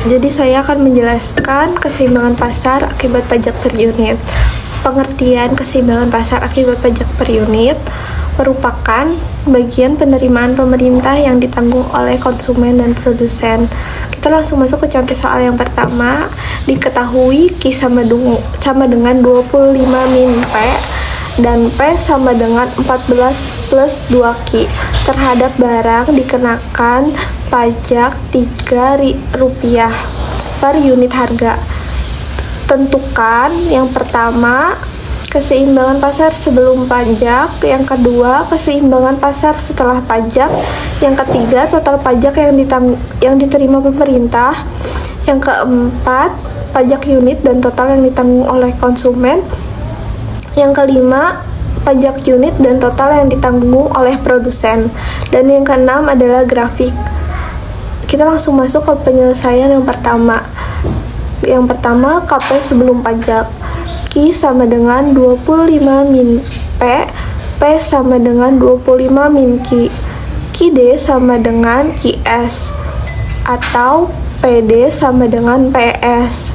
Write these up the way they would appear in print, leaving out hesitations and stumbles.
Jadi saya akan menjelaskan keseimbangan pasar akibat pajak per unit. Pengertian keseimbangan pasar akibat pajak per unit merupakan bagian penerimaan pemerintah yang ditanggung oleh konsumen dan produsen. Kita langsung masuk ke contoh soal yang pertama. Diketahui Q sama dengan 25 min P dan P sama dengan 14 plus 2Q. Terhadap barang dikenakan pajak Rp3 per unit harga. Tentukan yang pertama keseimbangan pasar sebelum pajak, yang kedua keseimbangan pasar setelah pajak, yang ketiga total pajak yang diterima pemerintah, yang keempat pajak unit dan total yang ditanggung oleh konsumen, yang kelima pajak unit dan total yang ditanggung oleh produsen, dan yang keenam adalah grafik. Kita langsung masuk ke penyelesaian yang pertama. Yang pertama, KP sebelum pajak. Q sama dengan 25 min P, P sama dengan 25 min Q. QD sama dengan QS, atau PD sama dengan PS.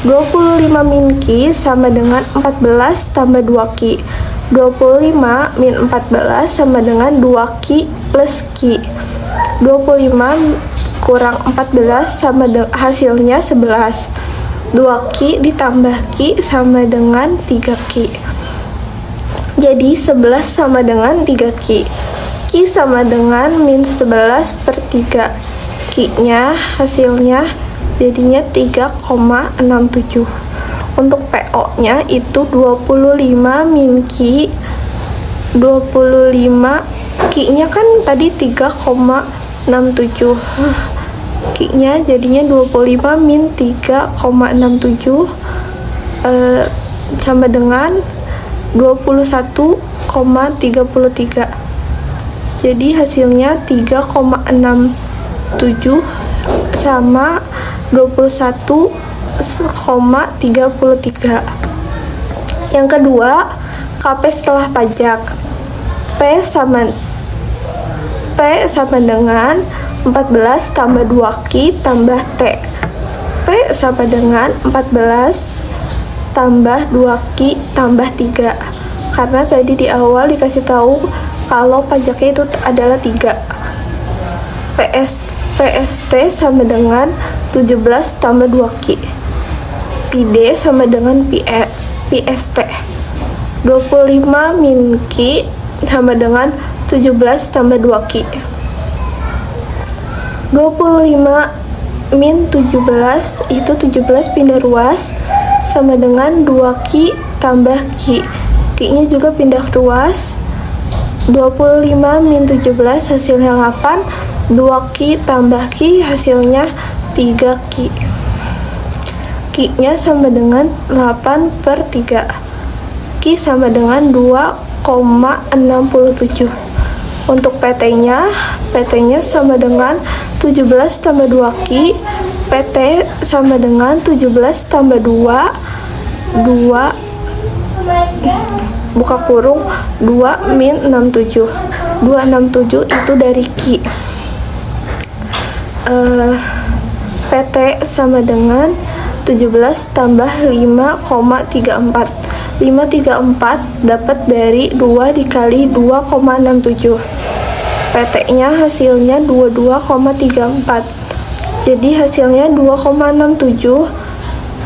25 min Q sama dengan 14 tambah 2Q. 25 min 14 sama dengan 2Q plus Q. 25 kurang 14 sama hasilnya 11. 2Q ditambah Q sama dengan 3Q. Jadi 11 sama dengan 3Q. Q sama dengan min 11 per 3. Q-nya hasilnya jadinya 3,67. Untuk PO-nya itu 25 min Q. 25 Q-nya kan tadi 3,67. Q-nya jadinya 25 min 3,67 sama dengan 21,33. Jadi hasilnya 3,67 sama 21,33. Yang kedua, KP setelah pajak. P sama dengan 14 tambah 2Q tambah T. P sama dengan 14 tambah 2Q tambah 3. Karena tadi di awal dikasih tahu kalau pajaknya itu adalah 3. PST sama dengan 17 tambah 2Q. PD sama dengan PST. 25 min Q sama dengan 17 tambah 2Q. 25 min 17 itu 17 pindah ruas sama dengan 2Q tambah Q. Q-nya juga pindah ruas. 25 min 17 hasilnya 8. 2Q tambah Q hasilnya 3Q. Q-nya sama dengan 8 per 3. Q sama dengan 2,67. Untuk PT-nya sama dengan 17 tambah 2Q. PT sama dengan 17 tambah 2 buka kurung 2 min 67. 267 itu dari Q. PT sama dengan 17 tambah 5,34. 534 dapat dari 2 dikali 2,67. PT-nya hasilnya 22,34. Jadi hasilnya 2,67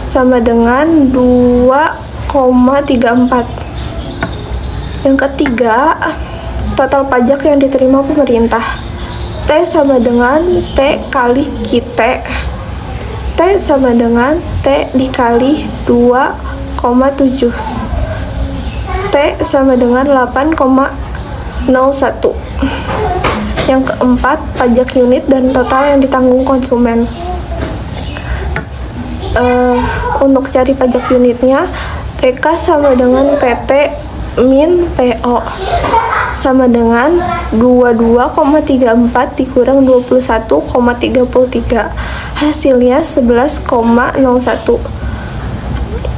sama dengan 2,34. Yang ketiga, total pajak yang diterima pemerintah. T sama dengan T kali QT. T sama dengan T dikali 2,7. T sama dengan 8,01. Yang keempat, pajak unit dan total yang ditanggung konsumen. Untuk cari pajak unitnya, TK sama dengan PT min PO sama dengan 22,34 dikurang 21,33. Hasilnya 11,01.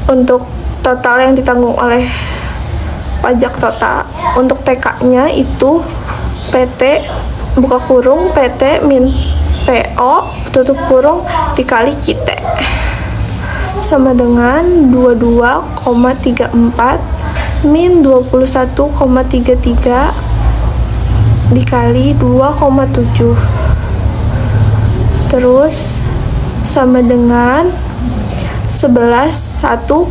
Untuk total yang ditanggung oleh pajak total, untuk TK-nya itu PT buka kurung PT min PO tutup kurung dikali Q-T sama dengan 22,34 min 21,33 dikali 2,7, terus sama dengan 101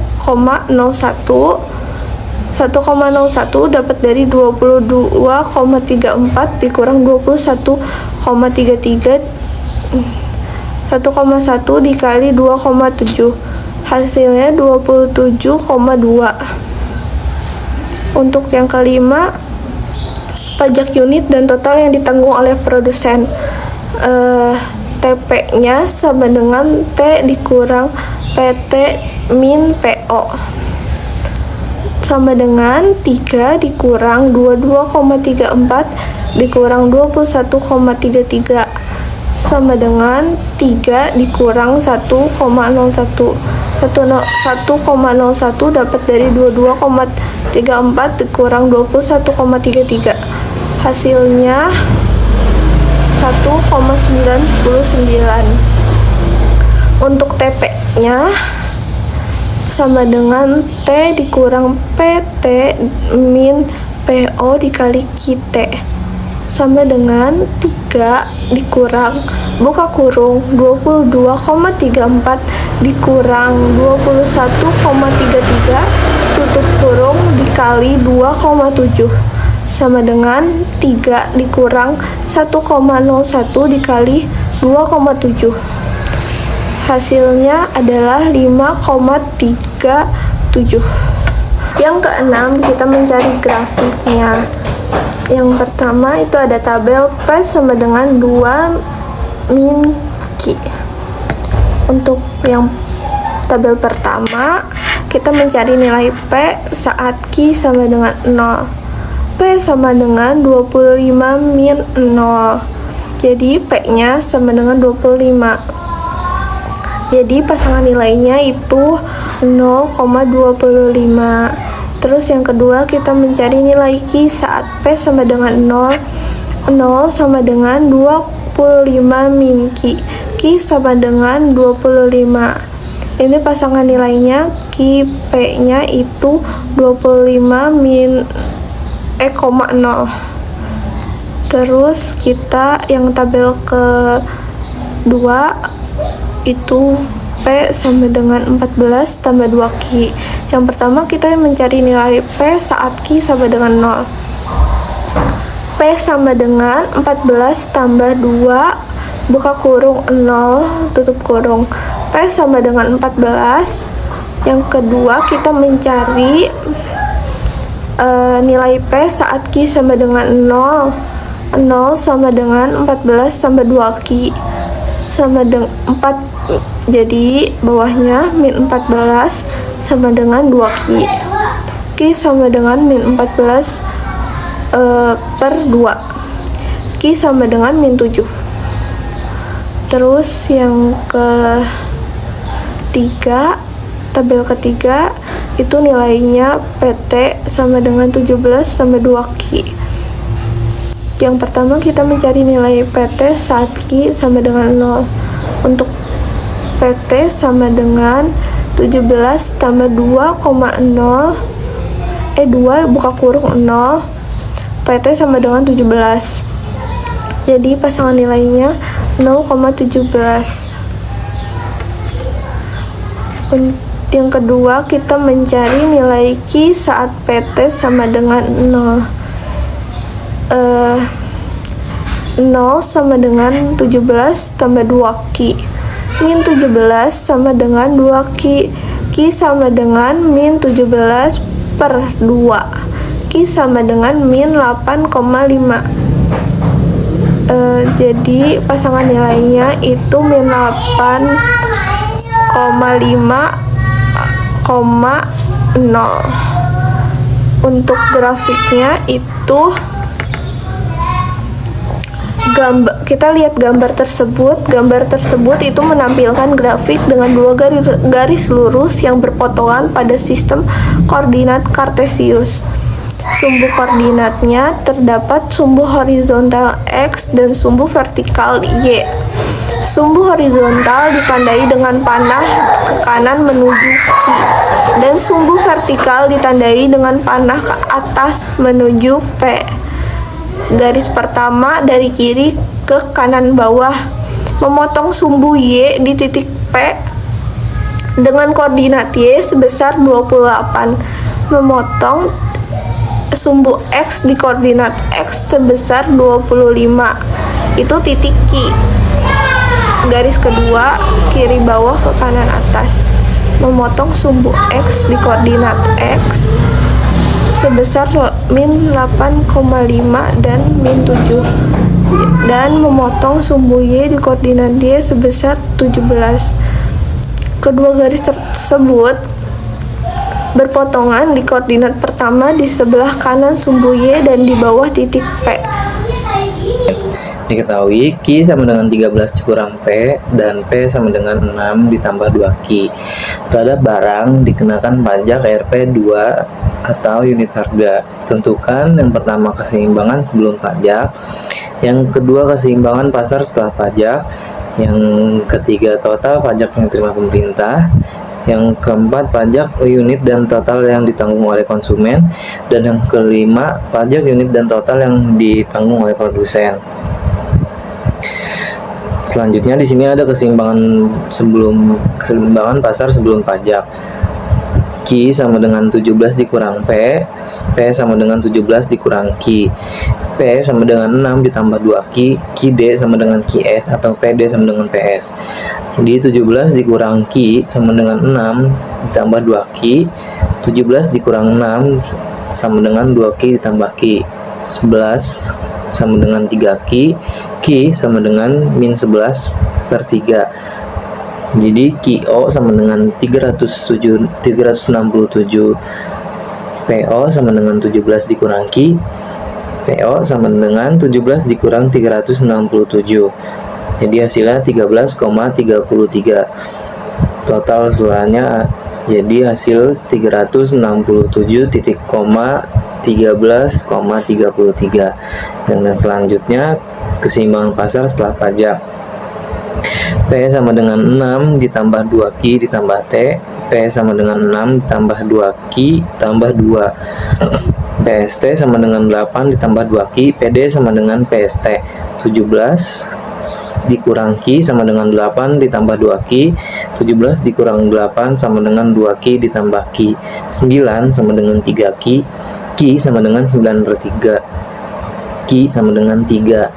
dapat dari 22,34 dikurang 21,33, 1,1 dikali 2,7 hasilnya 27,2. Untuk yang kelima, pajak unit dan total yang ditanggung oleh produsen. TP-nya sama dengan T dikurang PT min PO sama dengan 3 dikurang 22,34 dikurang 21,33 sama dengan 3 dikurang 1,01 dapat dari 22,34 dikurang 21,33 hasilnya 1,99. Untuk TP-nya sama dengan T dikurang PT min PO dikali Q-T sama dengan 3 dikurang buka kurung 22,34 dikurang 21,33 tutup kurung dikali 2,7 sama dengan 3 dikurang 1,01 dikali 2,7 hasilnya adalah 5,37. Yang keenam, kita mencari grafiknya. Yang pertama itu ada tabel P sama dengan 2 min Q. Untuk yang tabel pertama, kita mencari nilai P saat Q sama dengan 0. P sama dengan 25 min 0. Jadi P-nya sama dengan 25. Jadi pasangan nilainya itu 0,25. Terus yang kedua kita mencari nilai Q saat P sama dengan 0. 0 sama dengan 25 min Q. Q sama dengan 25. Ini pasangan nilainya, Q P-nya itu 25 min 0. Terus kita yang tabel kedua itu P sama dengan 14 tambah 2Q. Yang pertama kita mencari nilai P saat Q sama dengan 0. P sama dengan 14 tambah 2 buka kurung 0 tutup kurung. P sama dengan 14. Yang kedua kita mencari nilai P saat Q sama dengan 0. 0 sama dengan 14 tambah 2Q sama dengan 4. Jadi bawahnya min 14 sama dengan 2Q. Q sama dengan min 14 per 2. Q sama dengan min 7. Terus yang ketiga, tabel ketiga itu nilainya PT sama dengan 17 sama 2Q. Yang pertama kita mencari nilai PT saat Q sama dengan 0. Untuk PT sama dengan 17 tambah 2,0 2 buka kurung 0. PT sama dengan 17. Jadi pasangan nilainya 0,17. Yang kedua kita mencari nilai Q saat PT sama dengan 0. 0 sama dengan 17 tambah 2Q. Min 17 sama dengan 2Q. Q sama dengan min 17 per 2. Q sama dengan min 8,5. Jadi pasangan nilainya itu min 8,5,0. Untuk grafiknya itu kita lihat gambar tersebut. Gambar tersebut itu menampilkan grafik dengan dua garis lurus yang berpotongan pada sistem koordinat Kartesius. Sumbu koordinatnya terdapat sumbu horizontal X dan sumbu vertikal Y. Sumbu horizontal ditandai dengan panah ke kanan menuju Q, dan sumbu vertikal ditandai dengan panah ke atas menuju P. Garis pertama dari kiri ke kanan bawah memotong sumbu Y di titik P dengan koordinat Y sebesar 28, memotong sumbu X di koordinat X sebesar 25, itu titik Q. Garis kedua kiri bawah ke kanan atas memotong sumbu X di koordinat X sebesar min 8,5 dan min 7, dan memotong sumbu Y di koordinat Y sebesar 17. Kedua garis tersebut berpotongan di koordinat pertama di sebelah kanan sumbu Y dan di bawah titik P. Diketahui Q sama dengan 13 dikurang P dan P sama dengan 6 ditambah 2Q. Terhadap barang dikenakan pajak Rp 2 atau unit harga. Tentukan yang pertama keseimbangan sebelum pajak, yang kedua keseimbangan pasar setelah pajak, yang ketiga total pajak yang diterima pemerintah, yang keempat pajak unit dan total yang ditanggung oleh konsumen, dan yang kelima pajak unit dan total yang ditanggung oleh produsen. Selanjutnya di sini ada keseimbangan pasar sebelum pajak. Q sama dengan 17 dikurang P, P sama dengan 17 dikurang Q. P sama dengan 6 ditambah 2Q, QD sama dengan QS atau PD sama dengan PS. Jadi 17 dikurang Q sama dengan 6 ditambah 2Q, 17 dikurang 6 sama dengan 2Q ditambah Q. 11 sama dengan 3Q, Q sama dengan min 11 per 3. Jadi QO sama dengan 367, PO sama dengan 17 dikurang Q, PO sama dengan 17 dikurang 367. Jadi hasilnya 13,33. Total suaranya jadi hasil 13,33. Dan selanjutnya keseimbangan pasar setelah pajak. P sama dengan 6 ditambah 2Q ditambah T, P sama dengan 6 ditambah 2Q tambah 2, PST sama dengan 8 ditambah 2Q, PD sama dengan PST. 17 dikurang Q sama dengan 8 ditambah 2Q, 17 dikurang 8 sama dengan 2Q ditambah Q, 9 sama dengan 3Q, Q sama dengan 9 per 3, Q sama dengan 3,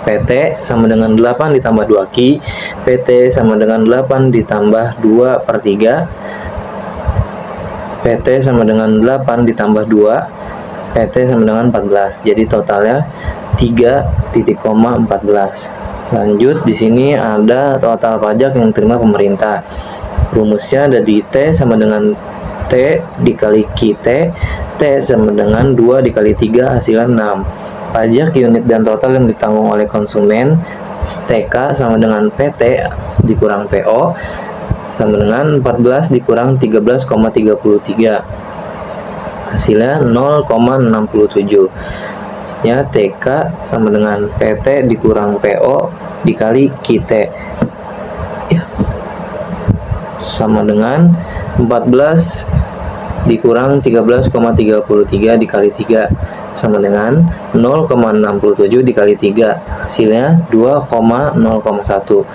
PT sama dengan 8 ditambah 2Q, PT sama dengan 8 ditambah 2 per 3, PT sama dengan 8 ditambah 2, PT sama dengan 14. Jadi totalnya 3,14. Lanjut, di sini ada total pajak yang diterima pemerintah. Rumusnya ada di T sama dengan T dikali QT, T sama dengan 2 dikali 3 hasilnya 6. Pajak unit dan total yang ditanggung oleh konsumen, TK sama dengan PT dikurang PO sama dengan 14 dikurang 13,33. Hasilnya 0,67. Ya, TK sama dengan PT dikurang PO dikali QT. Ya. Sama dengan 14 dikurang 13,33 dikali 3 sama dengan 0,67 dikali 3, hasilnya 2,01.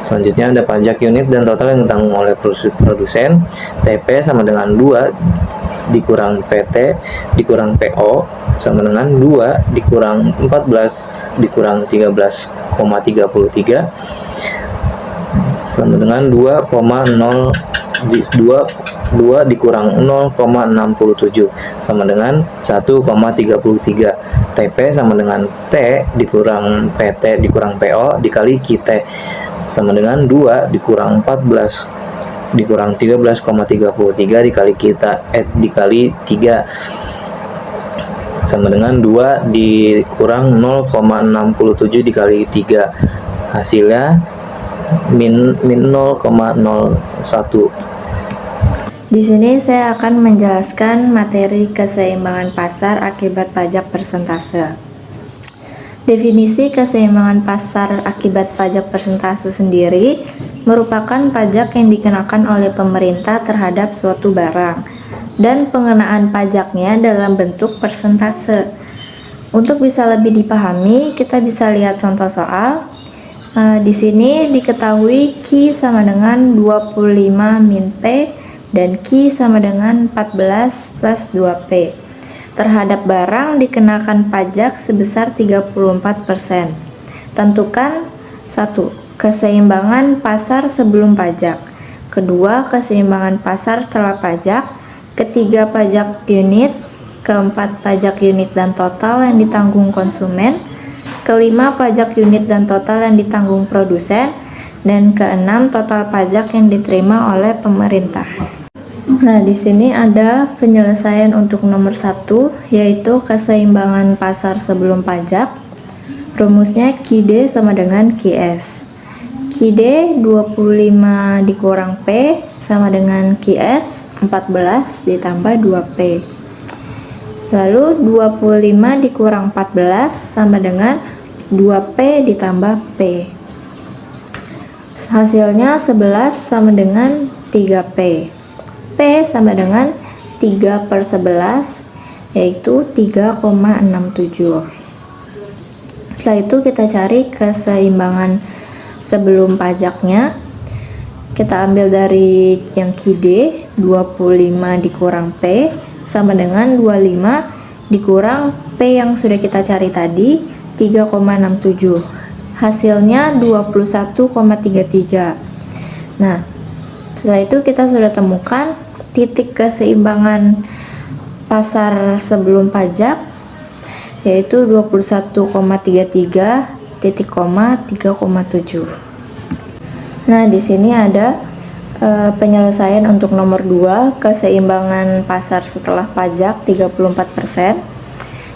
Selanjutnya ada pajak unit dan total yang ditanggung oleh produsen. TP sama dengan 2 dikurang PT dikurang PO sama dengan 2 dikurang 14 dikurang 13,33 sama dengan 2 dikurang 0,67 sama dengan 1,33. TP sama dengan T dikurang PT dikurang PO dikali QT sama dengan 2 dikurang 14 dikurang 13,33 dikali kita dikali 3 sama dengan 2 dikurang 0,67 dikali 3, hasilnya min 0,01. Di sini saya akan menjelaskan materi keseimbangan pasar akibat pajak persentase. Definisi keseimbangan pasar akibat pajak persentase sendiri merupakan pajak yang dikenakan oleh pemerintah terhadap suatu barang dan pengenaan pajaknya dalam bentuk persentase. Untuk bisa lebih dipahami, kita bisa lihat contoh soal. Di sini diketahui Q sama dengan 25 min P dan Q sama dengan 14 plus 2P. Terhadap barang dikenakan pajak sebesar 34%. Tentukan 1. Keseimbangan pasar sebelum pajak. Kedua, keseimbangan pasar setelah pajak. Ketiga, pajak unit. Keempat, pajak unit dan total yang ditanggung konsumen. Kelima, pajak unit dan total yang ditanggung produsen. Dan keenam, total pajak yang diterima oleh pemerintah. Nah, di sini ada penyelesaian untuk nomor 1, yaitu keseimbangan pasar sebelum pajak. Rumusnya QD sama dengan QS. QD 25 dikurang P sama dengan QS 14 ditambah 2P. Lalu 25 dikurang 14 sama dengan 2P ditambah P. Hasilnya 11 sama dengan 3P. P sama dengan 3/11, yaitu 3,67. Setelah itu kita cari keseimbangan sebelum pajaknya. Kita ambil dari yang QD, 25 dikurang P sama dengan 25 dikurang P yang sudah kita cari tadi, 3,67. Hasilnya 21,33. Nah, setelah itu kita sudah temukan titik keseimbangan pasar sebelum pajak, yaitu 21,33 titik koma 3,7. Nah, di sini ada penyelesaian untuk nomor 2, keseimbangan pasar setelah pajak 34%.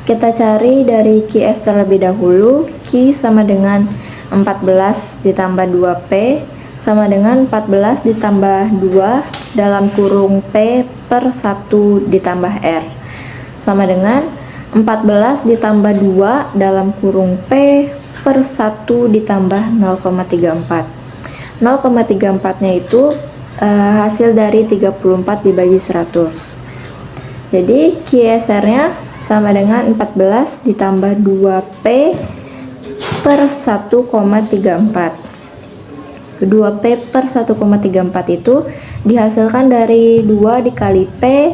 Kita cari dari QS terlebih dahulu. Q sama dengan 14 ditambah 2P sama dengan 14 ditambah 2 dalam kurung P per 1 ditambah R sama dengan 14 ditambah 2 dalam kurung P per 1 ditambah 0,34. 0,34 nya itu hasil dari 34 dibagi 100. Jadi QSR nya sama dengan 14 ditambah 2P per 1,34. 2P per 1,34 itu dihasilkan dari 2 dikali P,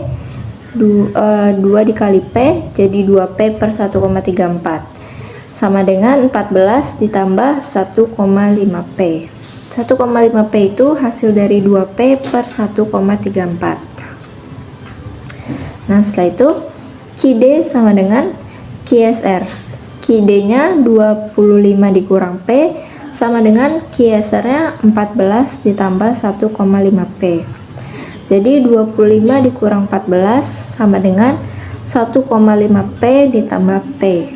2 dikali P, jadi 2P per 1,34 sama dengan 14 ditambah 1,5P. 1,5P itu hasil dari 2P per 1,34. Nah, setelah itu QD sama dengan QSR. QD nya 25 dikurang P sama dengan QSR-nya 14 ditambah 1,5P. Jadi 25 dikurang 14 sama dengan 1,5P ditambah P.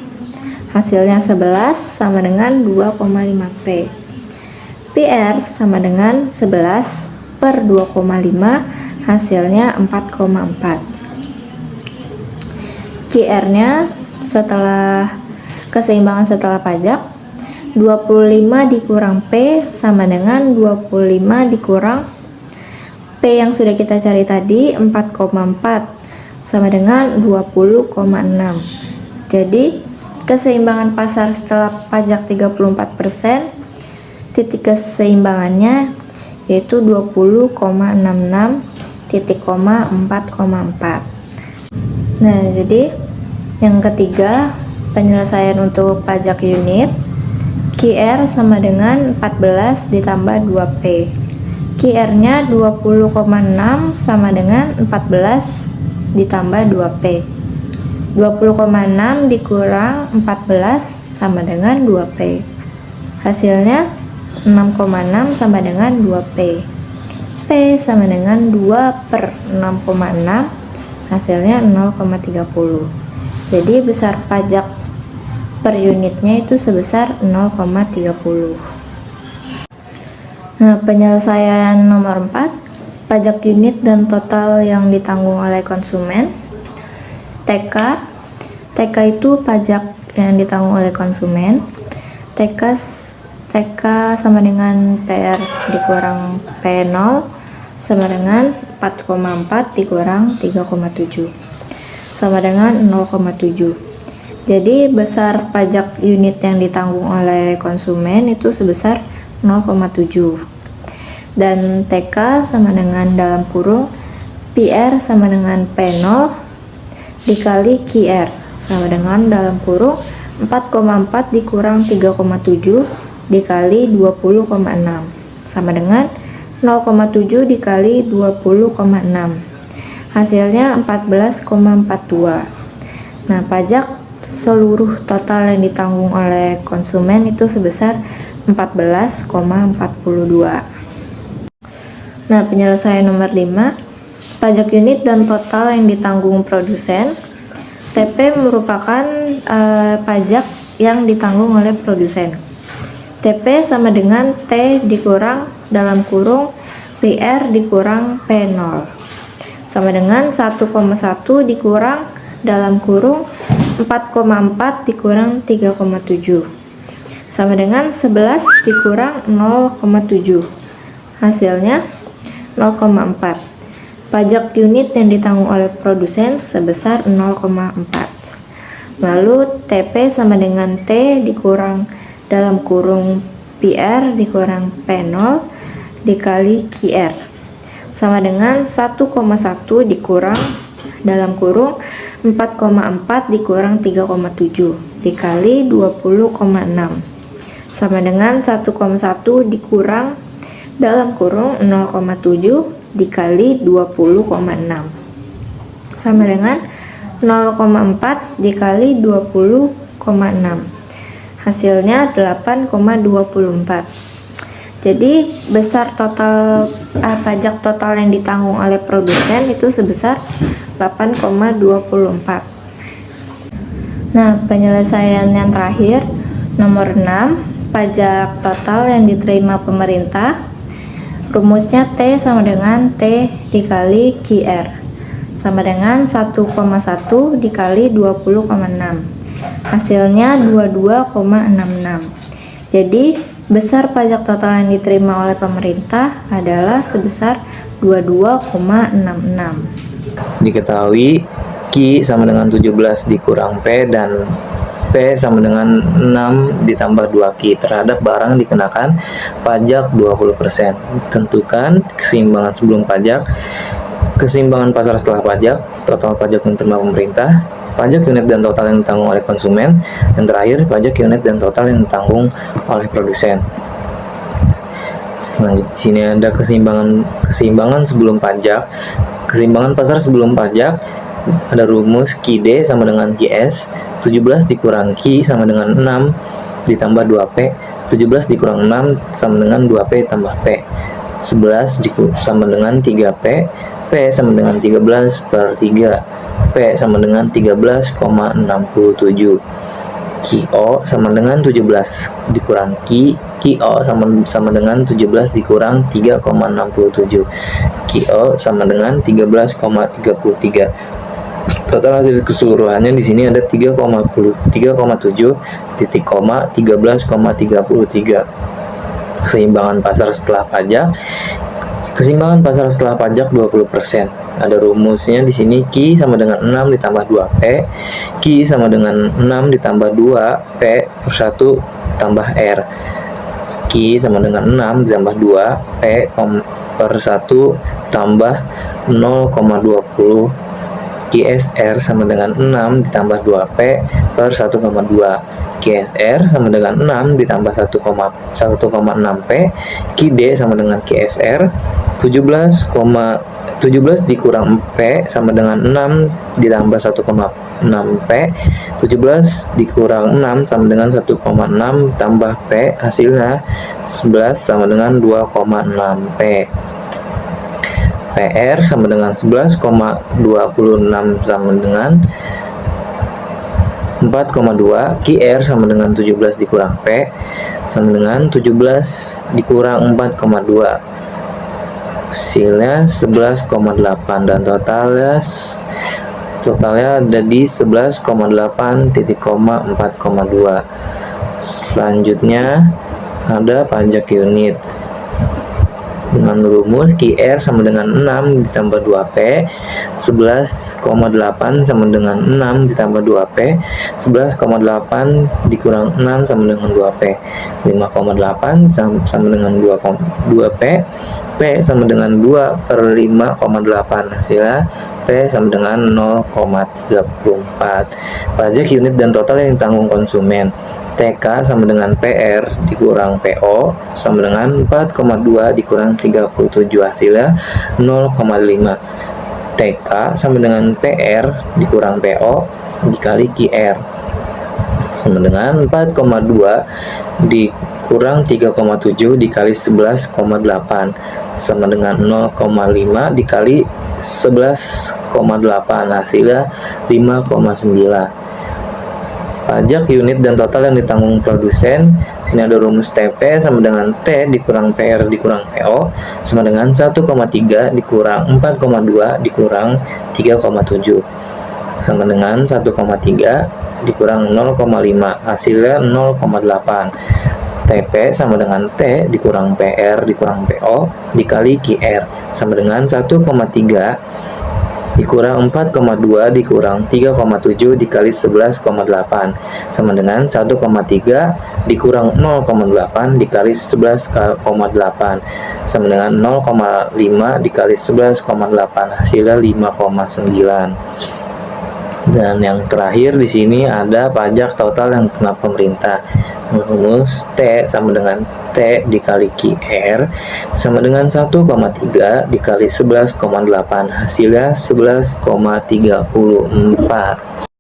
Hasilnya 11 sama dengan 2,5P. PR sama dengan 11 per 2,5, hasilnya 4,4. QR-nya setelah keseimbangan setelah pajak, 25 dikurang P sama dengan 25 dikurang P yang sudah kita cari tadi, 4,4 sama dengan 20,6. Jadi keseimbangan pasar setelah pajak 34%, titik keseimbangannya yaitu 20,66 titik koma 4,4. Nah, jadi yang ketiga, penyelesaian untuk pajak unit. QR sama dengan 14 ditambah 2P. QR nya 20,6 sama dengan 14 ditambah 2P. 20,6 dikurang 14 sama dengan 2P. Hasilnya 6,6 sama dengan 2P. P sama dengan 2 per 6,6, hasilnya 0,30. Jadi besar pajak per unitnya itu sebesar 0,30. Nah, penyelesaian nomor 4, pajak unit dan total yang ditanggung oleh konsumen. TK itu pajak yang ditanggung oleh konsumen. TK sama dengan PR dikurang P0 sama dengan 4,4 dikurang 3,7 sama dengan 0,7. Jadi besar pajak unit yang ditanggung oleh konsumen itu sebesar 0,7. Dan TK sama dengan dalam kurung PR sama dengan P0 dikali QR sama dengan dalam kurung 4,4 dikurang 3,7 dikali 20,6 sama dengan 0,7 dikali 20,6. Hasilnya 14,42. Nah, pajak seluruh total yang ditanggung oleh konsumen itu sebesar 14,42. Nah, penyelesaian nomor 5, pajak unit dan total yang ditanggung produsen. TP merupakan pajak yang ditanggung oleh produsen. TP sama dengan T dikurang dalam kurung PR dikurang P0 sama dengan 1,1 dikurang dalam kurung 4,4 dikurang 3,7 sama dengan 11 dikurang 0,7. Hasilnya 0,4. Pajak unit yang ditanggung oleh produsen sebesar 0,4. Lalu TP sama dengan T dikurang dalam kurung PR dikurang P0 dikali QR sama dengan 1,1 dikurang dalam kurung 4,4 dikurang 3,7 dikali 20,6 sama dengan 1,1 dikurang dalam kurung 0,7 dikali 20,6 sama dengan 0,4 dikali 20,6. Hasilnya 8,24. Jadi besar total pajak total yang ditanggung oleh produsen itu sebesar 8,24. Nah, penyelesaian yang terakhir nomor 6, pajak total yang diterima pemerintah. Rumusnya T sama dengan T dikali QR sama dengan 1,1 dikali 20,6. Hasilnya 22,66. Jadi besar pajak total yang diterima oleh pemerintah adalah sebesar 22,66. Diketahui Q sama dengan 17 dikurang P dan P sama dengan 6 ditambah 2Q terhadap barang dikenakan pajak 20%. Tentukan keseimbangan sebelum pajak, keseimbangan pasar setelah pajak, total pajak yang diterima pemerintah, pajak unit dan total yang ditanggung oleh konsumen, dan terakhir pajak unit dan total yang ditanggung oleh produsen. Selanjutnya di sini ada keseimbangan sebelum pajak. Keseimbangan pasar sebelum pajak ada rumus QD sama dengan QS. 17 dikurang Q sama dengan 6 ditambah 2P. 17 dikurang 6 sama dengan 2P tambah P. 11 sama dengan 3P. P sama dengan 13 per 3. P sama dengan 13,67. QO sama dengan 17 dikurang Q. QO sama dengan 17 dikurang 3,67. QO sama dengan 13,33. Total hasil keseluruhannya di sini ada 3,7 titik koma 13,33. Keseimbangan pasar setelah pajak. Keseimbangan pasar setelah pajak 20%. Ada rumusnya di sini Q sama dengan 6 ditambah 2P. Q sama dengan 6 ditambah 2P per 1 tambah R. Q sama dengan 6 ditambah 2P per 1 tambah 0,20. QSR sama dengan 6 ditambah 2P per 1,2. QSR sama dengan 6 ditambah 1,6P. QD sama dengan QSR 17 dikurang P sama dengan 6 ditambah 1,6P. 17 dikurang 6 sama dengan 1,6 tambah P, hasilnya 11 sama dengan 2,6P. PR sama dengan 11,26 sama dengan 4,2. QR sama dengan 17 dikurang P sama dengan 17 dikurang 4,2. Hasilnya 11,8 dan totalnya totalnya ada di 11,8 titik koma 4,2. Selanjutnya ada pajak unit dengan rumus QR sama dengan 6 ditambah 2P, 11,8 sama dengan 6 ditambah 2P, 11,8 dikurang 6 sama dengan 2P, 5,8 sama dengan 2P, P sama dengan 2 per 5,8, hasilnya P sama dengan 0,34. Pajak unit dan total yang ditanggung konsumen, TK sama dengan PR dikurang PO sama dengan 4,2 dikurang 37, hasilnya 0,5. TK sama dengan PR dikurang PO dikali QR sama dengan 4,2 dikurang 3,7 dikali 11,8 sama dengan 0,5 dikali 11,8, hasilnya 5,9. Pajak unit dan total yang ditanggung produsen, sini ada rumus TP sama dengan T dikurang PR dikurang PO sama dengan 1,3 dikurang 4,2 dikurang 3,7 sama dengan 1,3 dikurang 0,5, hasilnya 0,8. TP sama dengan T dikurang PR dikurang PO dikali QR sama dengan 1,3 dikurang 4,2 dikurang 3,7 dikali 11,8 sama dengan 1,3 dikurang 0,8 dikali 11,8 sama dengan 0,5 dikali 11,8, hasilnya 5,9. Dan yang terakhir di sini ada pajak total yang kena pemerintah. Rumus T sama dengan T dikali QR sama dengan 1,3 dikali 11,8, hasilnya 11,34.